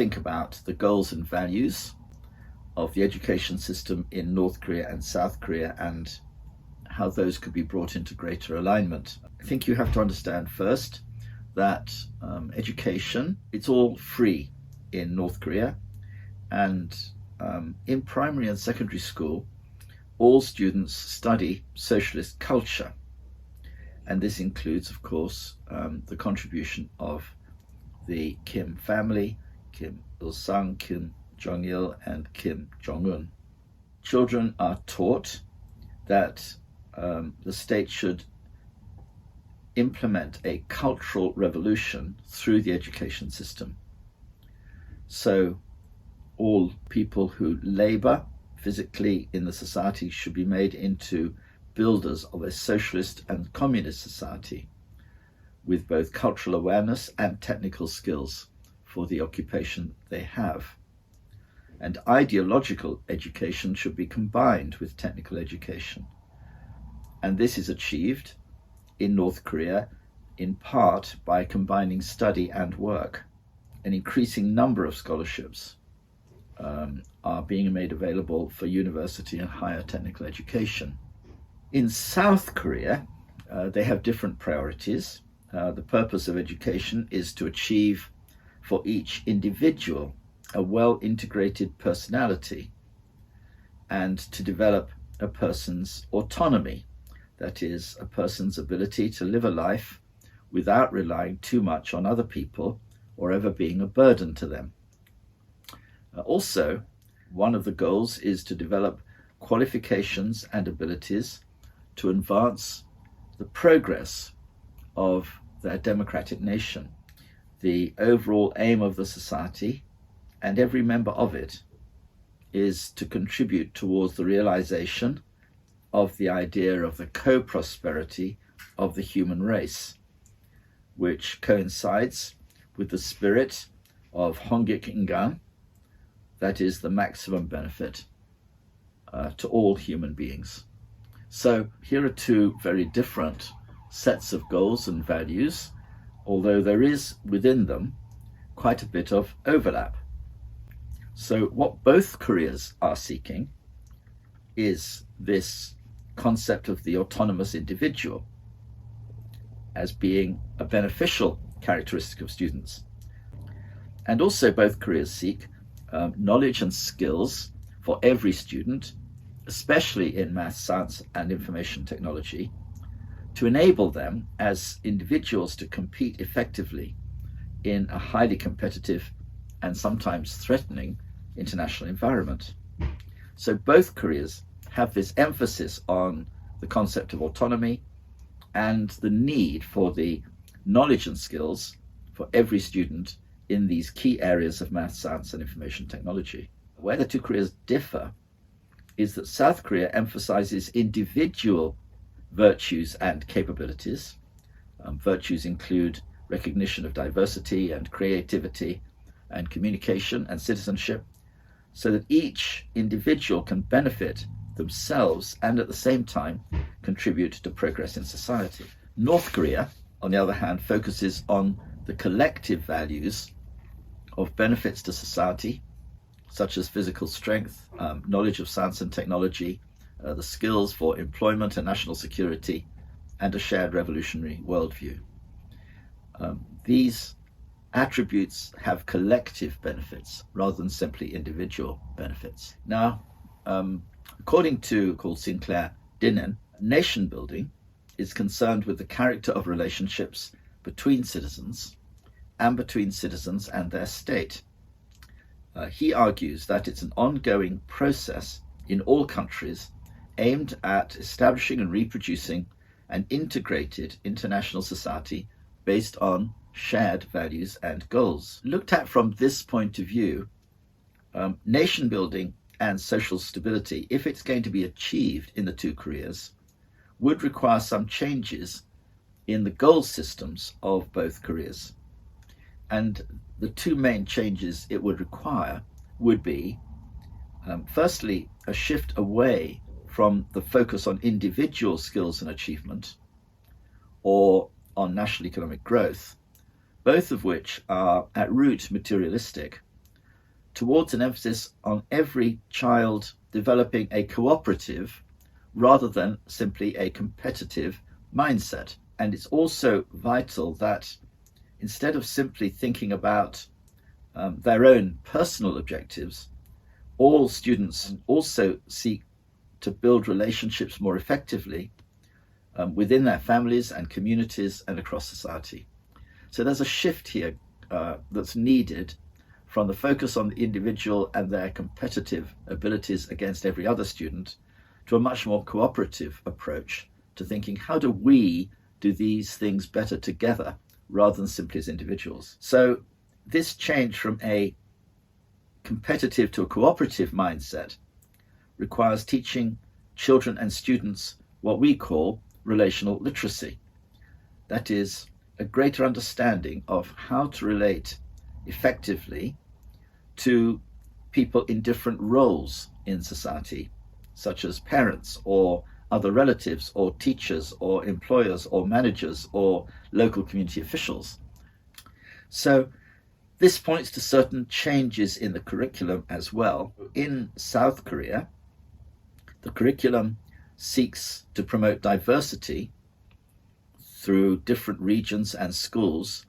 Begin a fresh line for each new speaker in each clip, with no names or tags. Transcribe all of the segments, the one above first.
think about the goals and values of the education system in North Korea and South Korea and how those could be brought into greater alignment. I think you have to understand first that education, it's all free in North Korea, and in primary and secondary school, all students study socialist culture. And this includes, of course, the contribution of the Kim family, Kim Il-sung, Kim Jong-il, and Kim Jong-un. Children are taught that the state should implement a cultural revolution through the education system. So all people who labor physically in the society should be made into builders of a socialist and communist society with both cultural awareness and technical skills for the occupation they have. And ideological education should be combined with technical education. And this is achieved in North Korea in part by combining study and work. An increasing number of scholarships are being made available for university and higher technical education. In South Korea, they have different priorities. The purpose of education is to achieve for each individual a well-integrated personality and to develop a person's autonomy, that is, a person's ability to live a life without relying too much on other people or ever being a burden to them. Also, one of the goals is to develop qualifications and abilities to advance the progress of their democratic nation. The overall aim of the society and every member of it is to contribute towards the realization of the idea of the co-prosperity of the human race, which coincides with the spirit of Hongik Ingan, that is the maximum benefit to all human beings. So here are two very different sets of goals and values, although there is within them quite a bit of overlap. So what both Koreas are seeking is this concept of the autonomous individual as being a beneficial characteristic of students. And also both Koreas seek knowledge and skills for every student, especially in math, science, and information technology, to enable them as individuals to compete effectively in a highly competitive and sometimes threatening international environment. So both Koreas have this emphasis on the concept of autonomy and the need for the knowledge and skills for every student in these key areas of math, science, and information technology. Where the two Koreas differ is that South Korea emphasizes individual virtues and capabilities. Virtues include recognition of diversity and creativity and communication and citizenship, so that each individual can benefit themselves and at the same time contribute to progress in society. North Korea, on the other hand, focuses on the collective values of benefits to society, such as physical strength, knowledge of science and technology, the skills for employment and national security, and a shared revolutionary worldview. These attributes have collective benefits rather than simply individual benefits. Now, according to called Sinclair Dinnen, nation building is concerned with the character of relationships between citizens and between citizens and their state. He argues that it's an ongoing process in all countries aimed at establishing and reproducing an integrated international society based on shared values and goals. Looked at from this point of view, nation building and social stability, if it's going to be achieved in the two Koreas, would require some changes in the goal systems of both Koreas. And the two main changes it would require would be, firstly, a shift away from the focus on individual skills and achievement or on national economic growth, both of which are at root materialistic towards an emphasis on every child developing a cooperative rather than simply a competitive mindset. And it's also vital that instead of simply thinking about their own personal objectives, all students also seek to build relationships more effectively within their families and communities and across society. So there's a shift here that's needed from the focus on the individual and their competitive abilities against every other student to a much more cooperative approach to thinking, how do we do these things better together rather than simply as individuals? So this change from a competitive to a cooperative mindset requires teaching children and students what we call relational literacy. That is, a greater understanding of how to relate effectively to people in different roles in society, such as parents or other relatives or teachers or employers or managers or local community officials. So this points to certain changes in the curriculum as well. In South Korea, the curriculum seeks to promote diversity through different regions and schools,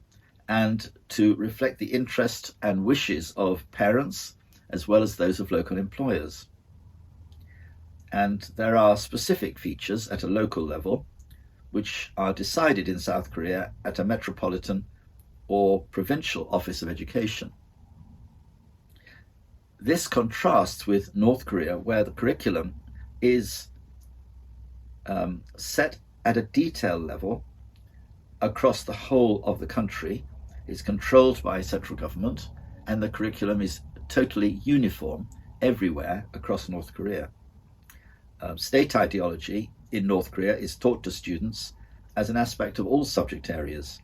and to reflect the interest and wishes of parents as well as those of local employers. And there are specific features at a local level which are decided in South Korea at a metropolitan or provincial office of education. This contrasts with North Korea, where the curriculum is set at a detail level across the whole of the country, is controlled by central government, and the curriculum is totally uniform everywhere across North Korea. State ideology in North Korea is taught to students as an aspect of all subject areas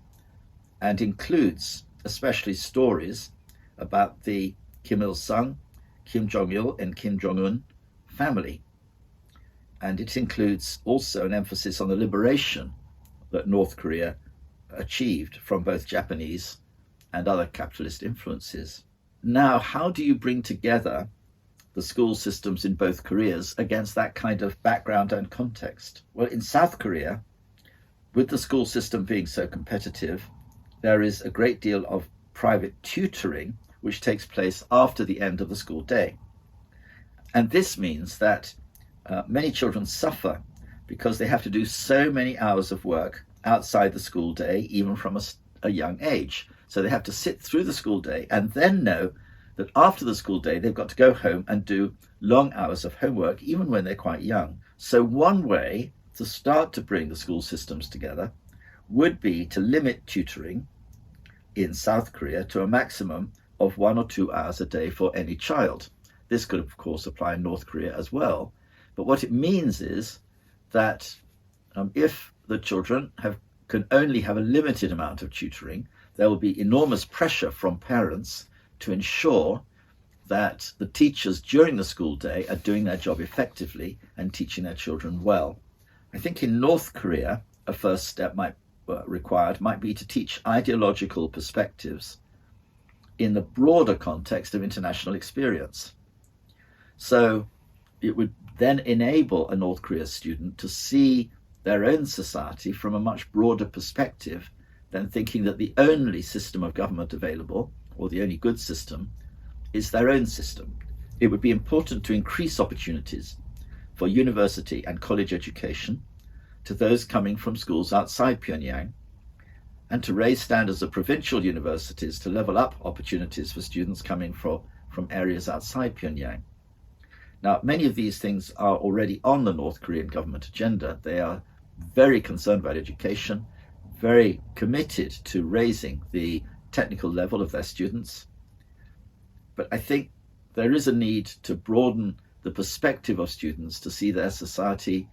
and includes especially stories about the Kim Il-sung, Kim Jong-il and Kim Jong-un family. And it includes also an emphasis on the liberation that North Korea achieved from both Japanese and other capitalist influences. Now, how do you bring together the school systems in both Koreas against that kind of background and context? Well, in South Korea, with the school system being so competitive, there is a great deal of private tutoring which takes place after the end of the school day. And this means that many children suffer because they have to do so many hours of work outside the school day, even from a young age. So they have to sit through the school day and then know that after the school day, they've got to go home and do long hours of homework, even when they're quite young. So one way to start to bring the school systems together would be to limit tutoring in South Korea to a maximum of 1 or 2 hours a day for any child. This could, of course, apply in North Korea as well. But what it means is that if the children can only have a limited amount of tutoring, there will be enormous pressure from parents to ensure that the teachers during the school day are doing their job effectively and teaching their children well. I think in North Korea, a first step might be to teach ideological perspectives in the broader context of international experience. So it would then enable a North Korea student to see their own society from a much broader perspective than thinking that the only system of government available, or the only good system, is their own system. It would be important to increase opportunities for university and college education to those coming from schools outside Pyongyang, and to raise standards of provincial universities to level up opportunities for students coming from areas outside Pyongyang. Now, many of these things are already on the North Korean government agenda. They are very concerned about education, very committed to raising the technical level of their students. But I think there is a need to broaden the perspective of students to see their society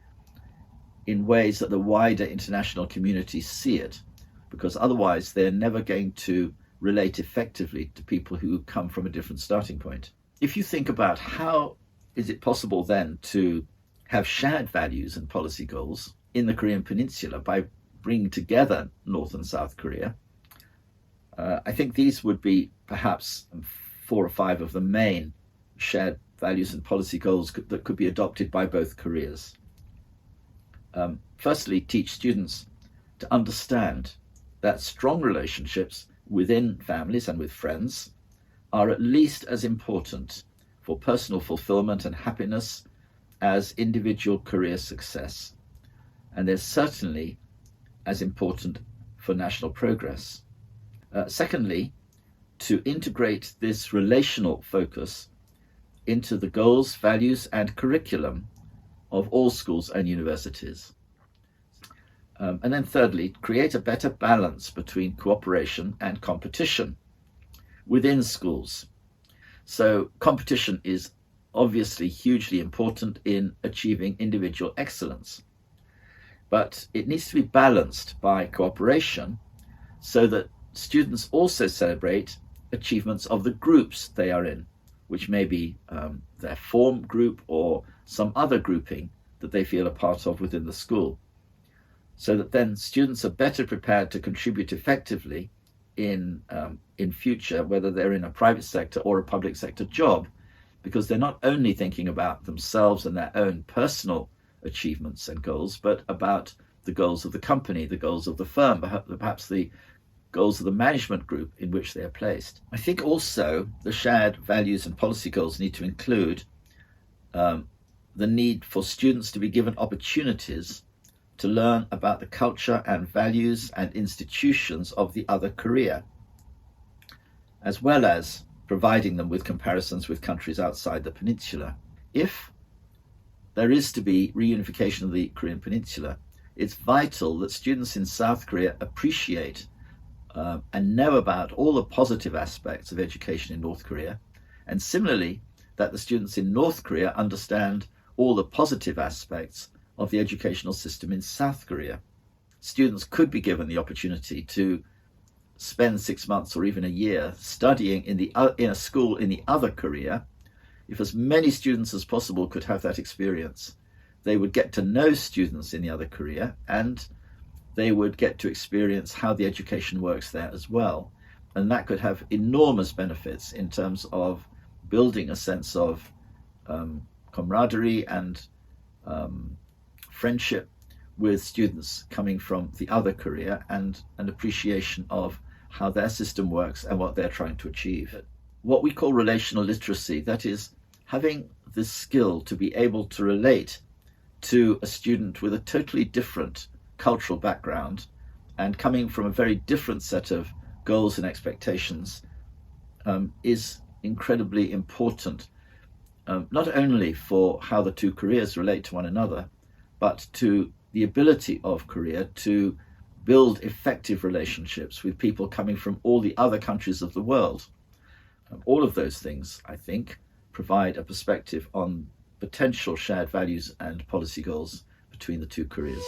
in ways that the wider international community see it, because otherwise they're never going to relate effectively to people who come from a different starting point. If you think about how is it possible then to have shared values and policy goals in the Korean Peninsula by bringing together North and South Korea, I think these would be perhaps 4 or 5 of the main shared values and policy goals that could be adopted by both Koreas. Firstly, teach students to understand that strong relationships within families and with friends are at least as important for personal fulfillment and happiness as individual career success. And they're certainly as important for national progress. Secondly, to integrate this relational focus into the goals, values, and curriculum of all schools and universities. And then thirdly, create a better balance between cooperation and competition within schools. So competition is obviously hugely important in achieving individual excellence, but it needs to be balanced by cooperation so that students also celebrate achievements of the groups they are in, which may be their form group or some other grouping that they feel a part of within the school, so that then students are better prepared to contribute effectively in future, whether they're in a private sector or a public sector job, because they're not only thinking about themselves and their own personal achievements and goals, but about the goals of the company, the goals of the firm, perhaps the goals of the management group in which they are placed. I think also the shared values and policy goals need to include the need for students to be given opportunities to learn about the culture and values and institutions of the other Korea, as well as providing them with comparisons with countries outside the peninsula. If there is to be reunification of the Korean peninsula, it's vital that students in South Korea appreciate and know about all the positive aspects of education in North Korea, and similarly that the students in North Korea understand all the positive aspects of the educational system in South Korea. Students could be given the opportunity to spend 6 months or even a year studying in a school in the other Korea. If as many students as possible could have that experience, they would get to know students in the other Korea, and they would get to experience how the education works there as well. And that could have enormous benefits in terms of building a sense of camaraderie and friendship with students coming from the other Korea, and an appreciation of how their system works and what they're trying to achieve. What we call relational literacy, that is having the skill to be able to relate to a student with a totally different cultural background and coming from a very different set of goals and expectations, is incredibly important, not only for how the two Koreas relate to one another, but to the ability of Korea to build effective relationships with people coming from all the other countries of the world. All of those things, I think, provide a perspective on potential shared values and policy goals between the two Koreas.